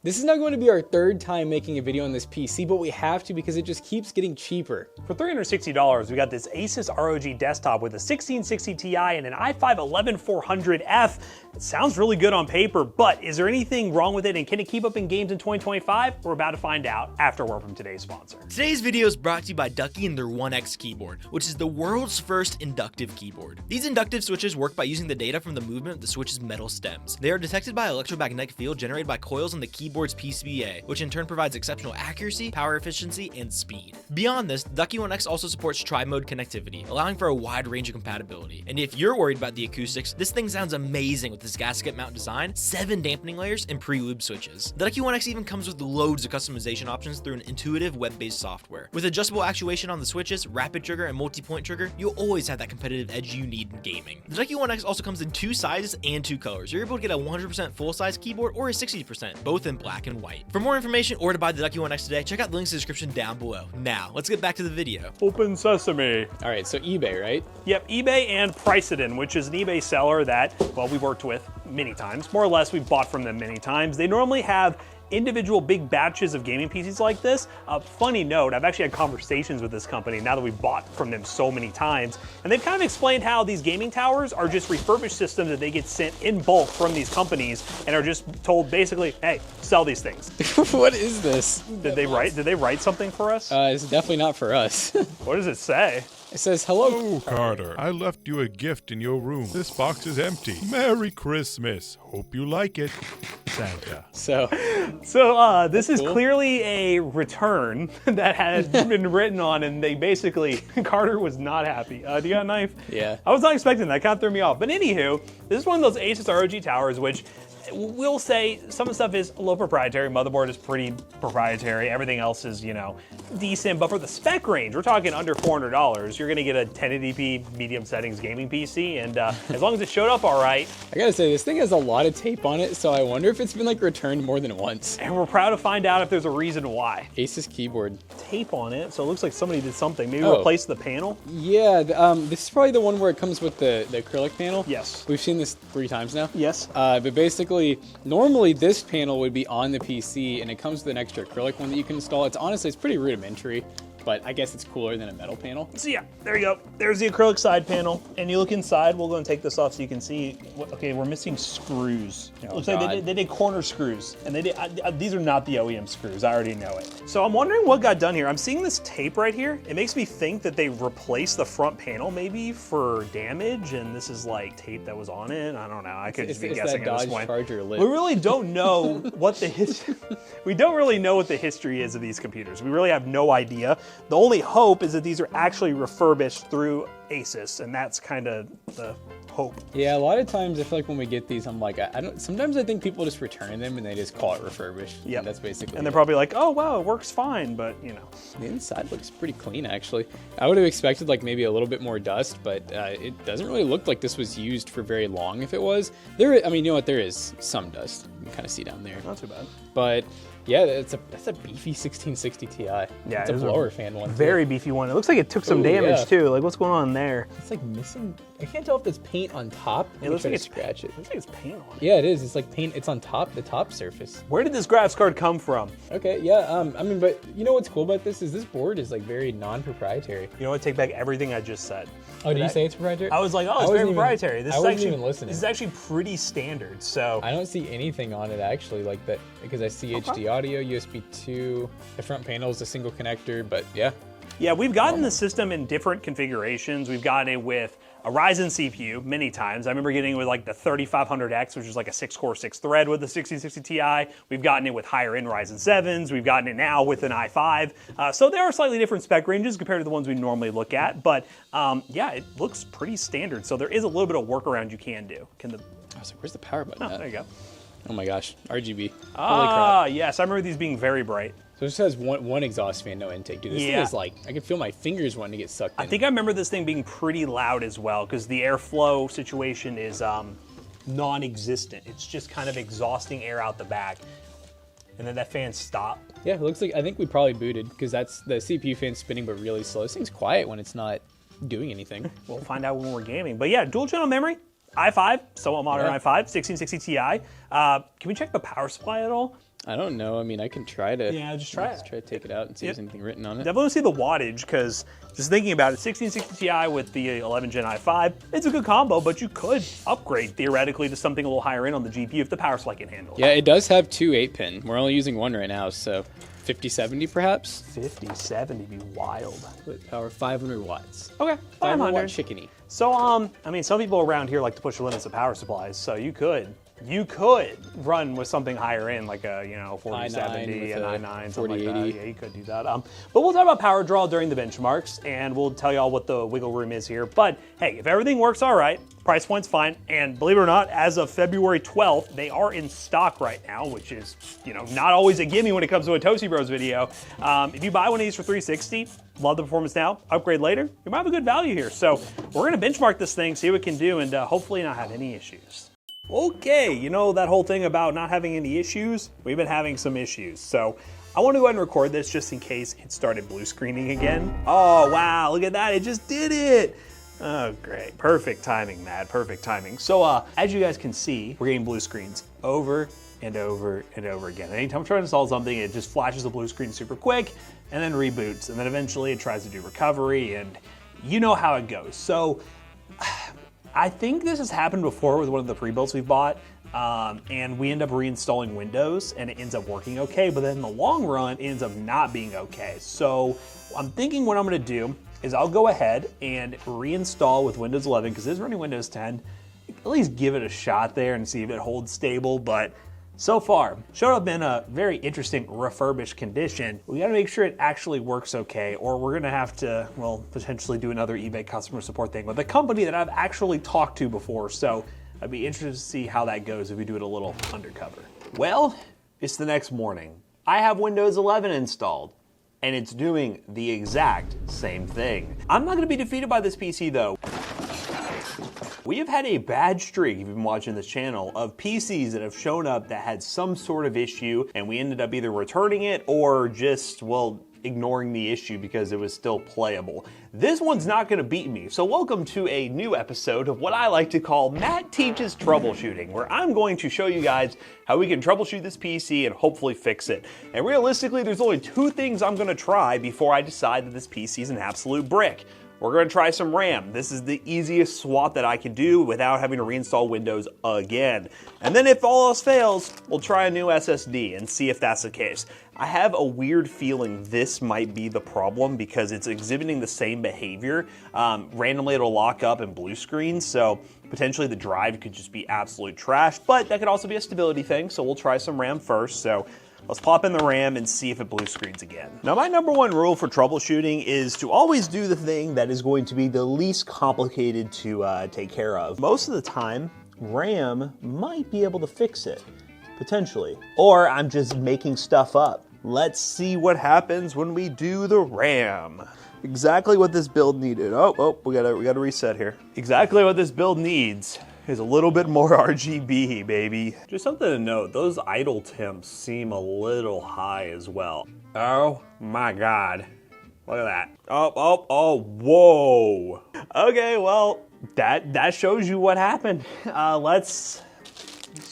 This is now going to be our third time making a video on this PC, but we have to because it just keeps getting cheaper. For $360, we got this Asus ROG desktop with a 1660 Ti and an i5-11400F. It sounds really good on paper, but is there anything wrong with it and can it keep up in games in 2025? We're about to find out after a word from today's sponsor. Today's video is brought to you by Ducky and their 1X keyboard, which is the world's first inductive keyboard. These inductive switches work by using the data from the movement of the switch's metal stems. They are detected by electromagnetic field generated by coils on the keyboard's PCBA, which in turn provides exceptional accuracy, power efficiency, and speed. Beyond this, Ducky 1X also supports tri-mode connectivity, allowing for a wide range of compatibility. And if you're worried about the acoustics, this thing sounds amazing with this gasket mount design, 7 dampening layers, and pre-lube switches. The Ducky 1X even comes with loads of customization options through an intuitive web-based software. With adjustable actuation on the switches, rapid trigger, and multi-point trigger, you'll always have that competitive edge you need in gaming. The Ducky 1X also comes in 2 sizes and 2 colors. You're able to get a 100% full-size keyboard or a 60%, both in black and white. For more information or to buy the Ducky 1X today, check out the links in the description down below. Now, let's get back to the video. Open sesame. All right, so eBay, right? Yep, eBay and Pricedin, which is an eBay seller that, well, we worked with many times. More or less, we've bought from them many times. They normally have individual big batches of gaming PCs like this. Funny note, I've actually had conversations with this company now that we've bought from them so many times, and they've kind of explained how these gaming towers are just refurbished systems that they get sent in bulk from these companies and are just told basically, hey, sell these things. What is this? Did they write something for us? It's definitely not for us. What does it say? It says, hello. Oh, Carter, I left you a gift in your room. This box is empty. Merry Christmas. Hope you like it. Santa. So this is cool. Clearly a return that had been written on, and they basically, Carter was not happy. Do you got a knife? Yeah. I was not expecting that, kind of threw me off. But anywho, this is one of those Asus ROG towers, which we'll say some of the stuff is a little proprietary. Motherboard is pretty proprietary. Everything else is, you know, decent. But for the spec range, we're talking under $400. You're gonna get a 1080p medium settings gaming PC, and as long as it showed up all right. I gotta say, this thing has a lot of tape on it, so I wonder if it's been like returned more than once. And we're proud to find out if there's a reason why. Asus keyboard. Tape on it, so it looks like somebody did something. Maybe Oh. replace the panel? Yeah, this is probably the one where it comes with the acrylic panel. Yes. We've seen this 3 times now. Yes. But basically, normally this panel would be on the PC, and it comes with an extra acrylic one that you can install. It's pretty rudimentary, but I guess it's cooler than a metal panel. So yeah, there you go. There's the acrylic side panel, and you look inside. We'll go and take this off so you can see. Okay, we're missing screws. Oh, Looks like they did corner screws, and they did. These are not the OEM screws. I already know it. So I'm wondering what got done here. I'm seeing this tape right here. It makes me think that they replaced the front panel maybe for damage, and this is like tape that was on it. I don't know. I could just be guessing that at this Dodge point. Charger lid. We really don't know what the we don't really know what the history is of these computers. We really have no idea. The only hope is that these are actually refurbished through Asus, and that's kind of the hope. Yeah, a lot of times I feel like when we get these, I'm like, I don't. Sometimes I think people just return them and they just call it refurbished. Yeah, that's basically. And they're it. probably like, oh wow, it works fine, but you know. The inside looks pretty clean, actually. I would have expected like maybe a little bit more dust, but it doesn't really look like this was used for very long. If it was, I mean, you know what? There is some dust. You can kind of see down there. Not too bad. But yeah, that's a beefy 1660 Ti. Yeah, it's a blower fan one. Very beefy one. It looks like it took some Ooh, damage yeah. too. Like what's going on there? It's like missing. I can't tell if there's paint on top. It looks like it's scratch it. Looks like it's paint on it. Yeah, it is. It's like paint. It's on top, the top surface. Where did this graphics card come from? Okay, yeah. I mean, but you know what's cool about this is this board is like very non-proprietary. You know what? Take back everything I just said. Oh, did you say it's proprietary? I was like, oh, it's very proprietary. This I is wasn't actually even listening. This is actually pretty standard. So I don't see anything on it actually like that because I see HD audio, USB 2. The front panel is a single connector, but yeah. Yeah, we've gotten the system in different configurations. We've gotten it with a Ryzen CPU many times. I remember getting it with like the 3500X, which is like a 6-core, 6-thread with the 1660 Ti. We've gotten it with higher end Ryzen 7s. We've gotten it now with an i5. So there are slightly different spec ranges compared to the ones we normally look at. But yeah, it looks pretty standard. So there is a little bit of workaround you can do. I was like, where's the power button? Oh, there you go. Oh my gosh, RGB. Ah, yes, I remember these being very bright. So it just has one exhaust fan, no intake. Dude, this thing is like, I can feel my fingers wanting to get sucked in. I think I remember this thing being pretty loud as well because the airflow situation is non-existent. It's just kind of exhausting air out the back. And then that fan stopped. Yeah, it looks like, I think we probably booted because that's the CPU fan spinning but really slow. This thing's quiet when it's not doing anything. We'll find out when we're gaming. But yeah, dual channel memory. i5, somewhat modern i5, 1660 Ti. Can we check the power supply at all? I don't know. I mean, I can try to. Yeah, just try it. Try to take it out and see if there's anything written on it. Definitely see the wattage, because just thinking about it, 1660 Ti with the 11 Gen i5, it's a good combo, but you could upgrade theoretically to something a little higher end on the GPU if the power supply can handle it. Yeah, it does have 2 8-pin. We're only using 1 right now, so 5070 perhaps. 5070 be wild. With power 500 watts. Okay, 500 watt 500. chickeny. So, I mean, some people around here like to push the limits of power supplies, so you could run with something higher end, like a 4070, an i9, something like that. Yeah, you could do that. But we'll talk about power draw during the benchmarks, and we'll tell y'all what the wiggle room is here. But hey, if everything works all right, price point's fine, and believe it or not, as of February 12th, they are in stock right now, which is not always a gimme when it comes to a Toasty Bros video. If you buy one of these for $360, love the performance now, upgrade later, you might have a good value here. So we're gonna benchmark this thing, see what it can do, and hopefully not have any issues. Okay, that whole thing about not having any issues, we've been having some issues. So I want to go ahead and record this just in case it started blue screening again. Oh, wow, look at that, it just did it. Oh, great, perfect timing, Matt, perfect timing. So as you guys can see, we're getting blue screens over and over and over again. Anytime I'm trying to install something, it just flashes the blue screen super quick and then reboots. And then eventually it tries to do recovery, and you know how it goes. So I think this has happened before with one of the pre-builts we've bought, and we end up reinstalling Windows and it ends up working okay, but then in the long run, it ends up not being okay. So I'm thinking what I'm gonna do is I'll go ahead and reinstall with Windows 11, because it's running Windows 10, at least give it a shot there and see if it holds stable. But so far, showed up in a very interesting refurbished condition. We gotta make sure it actually works okay, or we're gonna have to, well, potentially do another eBay customer support thing with a company that I've actually talked to before. So I'd be interested to see how that goes if we do it a little undercover. Well, it's the next morning. I have Windows 11 installed, and it's doing the exact same thing. I'm not gonna be defeated by this PC though. We have had a bad streak, if you've been watching this channel, of PCs that have shown up that had some sort of issue, and we ended up either returning it or just, well, ignoring the issue because it was still playable. This one's not gonna beat me, so welcome to a new episode of what I like to call Matt Teaches Troubleshooting, where I'm going to show you guys how we can troubleshoot this PC and hopefully fix it. And realistically, there's only 2 things I'm gonna try before I decide that this PC is an absolute brick. We're gonna try some RAM. This is the easiest swap that I can do without having to reinstall Windows again. And then if all else fails, we'll try a new SSD and see if that's the case. I have a weird feeling this might be the problem because it's exhibiting the same behavior. Randomly it'll lock up and blue screen, so potentially the drive could just be absolute trash, but that could also be a stability thing, so we'll try some RAM first. So let's pop in the RAM and see if it blue screens again. Now, my number 1 rule for troubleshooting is to always do the thing that is going to be the least complicated to take care of. Most of the time, RAM might be able to fix it, potentially. Or I'm just making stuff up. Let's see what happens when we do the RAM. Exactly what this build needed. Oh, we gotta reset here. Exactly what this build needs is a little bit more RGB, baby. Just something to note, those idle temps seem a little high as well. Oh my God, look at that. Oh, whoa. Okay, well, that shows you what happened. Let's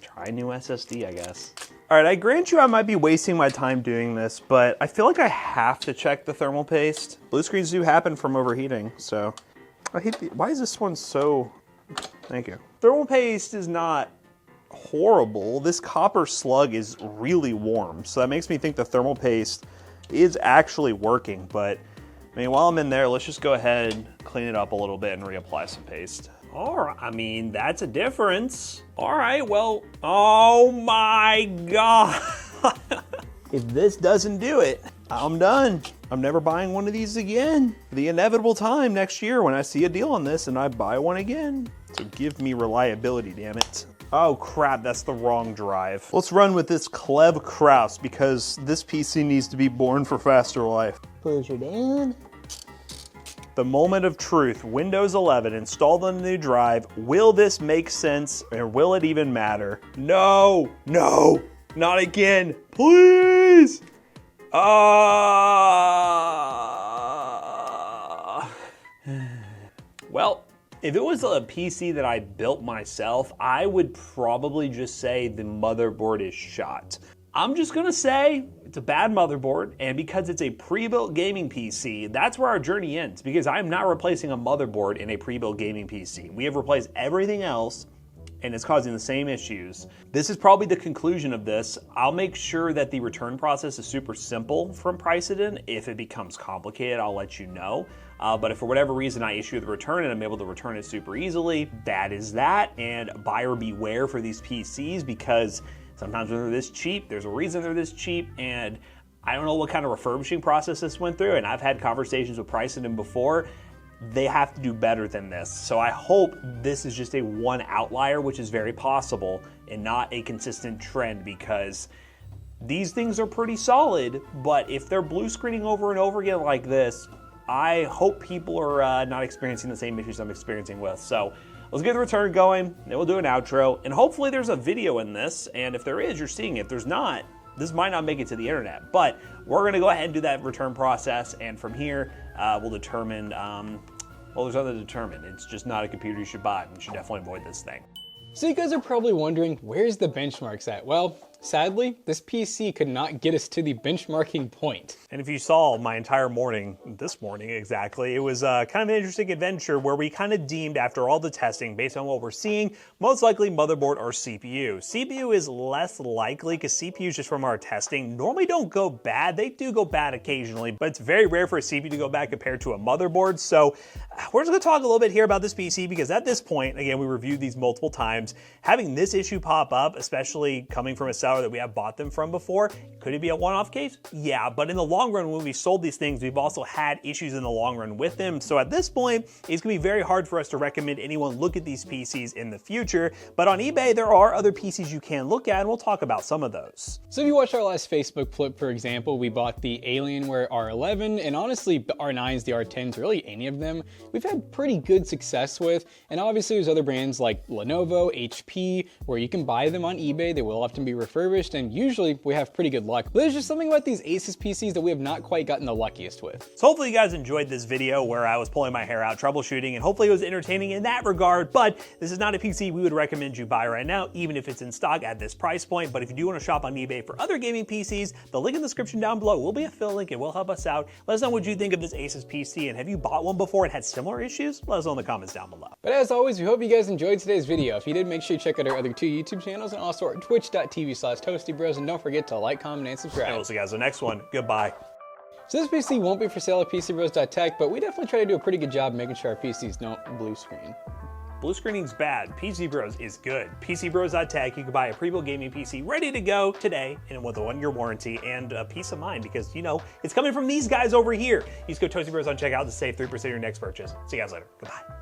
try a new SSD, I guess. All right, I grant you I might be wasting my time doing this, but I feel like I have to check the thermal paste. Blue screens do happen from overheating, so why is this one so... Thank you. Thermal paste is not horrible. This copper slug is really warm, so that makes me think the thermal paste is actually working. But I mean, while I'm in there, let's just go ahead and clean it up a little bit and reapply some paste. All right, I mean, that's a difference. All right, well, oh my God. If this doesn't do it, I'm done. I'm never buying one of these again. The inevitable time next year when I see a deal on this and I buy one again. So give me reliability, damn it. Oh crap, that's the wrong drive. Let's run with this Cleb Kraus because this PC needs to be born for faster life. Push it in. The moment of truth, Windows 11 installed on the new drive. Will this make sense or will it even matter? No, not again, please. Well, if it was a PC that I built myself, I would probably just say the motherboard is shot. I'm just gonna say it's a bad motherboard, and because it's a pre-built gaming PC, that's where our journey ends, because I'm not replacing a motherboard in a pre-built gaming PC. We have replaced everything else, and it's causing the same issues. This is probably the conclusion of this. I'll make sure that the return process is super simple from Pricedin. If it becomes complicated, I'll let you know. But if for whatever reason I issue the return and I'm able to return it super easily, that is that. And buyer beware for these PCs, because sometimes when they're this cheap, there's a reason they're this cheap, and I don't know what kind of refurbishing process this went through, and I've had conversations with Pricedin before. They have to do better than this. So I hope this is just a one outlier, which is very possible, and not a consistent trend, because these things are pretty solid, but if they're blue screening over and over again like this, I hope people are not experiencing the same issues I'm experiencing with. So let's get the return going, then we'll do an outro, and hopefully there's a video in this, and if there is, you're seeing it. If there's not, this might not make it to the internet, but we're gonna go ahead and do that return process, and from here, we'll determine, well, there's nothing to determine. It's just not a computer you should buy. You should definitely avoid this thing. So you guys are probably wondering, where's the benchmarks at? Well, sadly, this PC could not get us to the benchmarking point. And if you saw my entire morning, this morning exactly, it was kind of an interesting adventure where we kind of deemed, after all the testing, based on what we're seeing, most likely motherboard or CPU. CPU is less likely, because CPUs, just from our testing, normally don't go bad. They do go bad occasionally, but it's very rare for a CPU to go bad compared to a motherboard. So we're just gonna talk a little bit here about this PC, because at this point, again, we reviewed these multiple times, having this issue pop up, especially coming from a seller that we have bought them from before, could it be a one-off case? Yeah, but in the long run, when we sold these things, we've also had issues in the long run with them. So at this point, it's gonna be very hard for us to recommend anyone look at these PCs in the future. But on eBay, there are other PCs you can look at, and we'll talk about some of those. So if you watched our last Facebook flip, for example, we bought the Alienware R11, and honestly, the R9s, the R10s, really any of them, we've had pretty good success with. And obviously there's other brands like Lenovo, HP, where you can buy them on eBay. They will often be refurbished, and usually we have pretty good luck. But there's just something about these Asus PCs that we have not quite gotten the luckiest with. So hopefully you guys enjoyed this video where I was pulling my hair out troubleshooting, and hopefully it was entertaining in that regard. But this is not a PC we would recommend you buy right now, even if it's in stock at this price point. But if you do want to shop on eBay for other gaming PCs, the link in the description down below will be a fill link. It will help us out. Let us know what you think of this Asus PC, and have you bought one before and had similar issues? Let us know in the comments down below. But as always, we hope you guys enjoyed today's video. If you did, make sure you check out our other two YouTube channels, and also our twitch.tv/toastybros, and don't forget to like, comment, and subscribe. And we'll see you guys in the next one. Goodbye. So this PC won't be for sale at PCBros.tech, but we definitely try to do a pretty good job making sure our PCs don't blue screen. Blue screening's bad. PC Bros is good. PCBros.tech, you can buy a pre-built gaming PC ready to go today, and with a 1-year warranty and a peace of mind, because, you know, it's coming from these guys over here. Use code ToastyBros on checkout to save 3% of your next purchase. See you guys later. Goodbye.